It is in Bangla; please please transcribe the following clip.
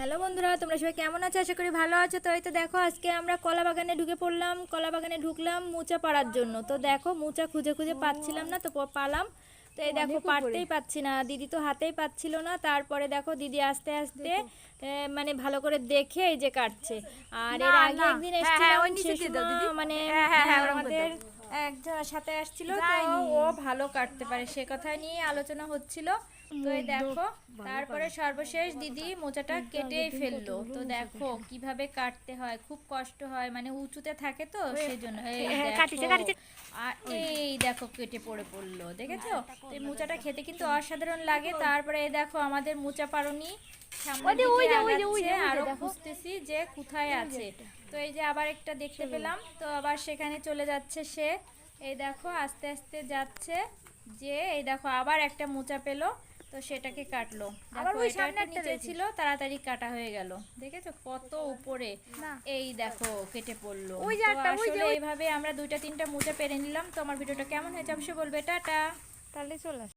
হ্যালো বন্ধুরা, তোমরা সবাই কেমন আছো? আশা করি ভালো আছো। তো এই তো দেখো, আজকে আমরা কলা বাগানে ঢুকে পড়লাম। কলা বাগানে ঢুকলাম মোচা পাড়ার জন্য। তো দেখো, মোচা খুঁজে খুঁজে পাচ্ছিলাম না, তো পালাম। তো এই দেখো, পারতেই পাচ্ছি না, দিদি তো হাতেই পাচ্ছিল না। তারপরে দেখো, দিদি আস্তে আস্তে মানে ভালো করে দেখে এই যে কাটছে। আর এর আগে একদিন এসেছিলাম, সে সময় মানে আমাদের একজন সাথে আসছিল, তো ও ভালো কাটতে পারে, সে কথা নিয়ে আলোচনা হচ্ছিল। তো এই দেখো, তারপরে সর্বশেষ দিদি মোচাটা কেটেই ফেললো। তো দেখো কিভাবে কাটতে হয়, খুব কষ্ট হয়, মানে উঁচুতে থাকে তো সেই জন্য। এই দেখো, আর এই দেখো কেটে পড়লো, দেখেছো? তো এই মোচাটা খেতে কিন্তু অসাধারণ লাগে। তারপরে এই দেখো, আমাদের মোচা পারনি সামনের দিকে আগাচ্ছে, আরো খুঁজতেছি যে কোথায় আছে। তো এই যে আবার একটা দেখতে পেলাম, তো আবার সেখানে চলে যাচ্ছে সে। এই দেখো আস্তে আস্তে যাচ্ছে, যে এই দেখো আবার একটা মোচা পেলো, তো সেটাকে কাটলো। দেখো এটা একটু নিচে ছিল, তাড়াতাড়ি কাটা হয়ে গেল। দেখেছো কত উপরে? এই দেখো কেটে পড়লো। তো আসলে এইভাবে আমরা দুইটা তিনটা মোচা পেরে নিলাম। তো আমার ভিডিওটা কেমন হয়েছে অবশ্যই বলবে। টাটা। তাহলে চলে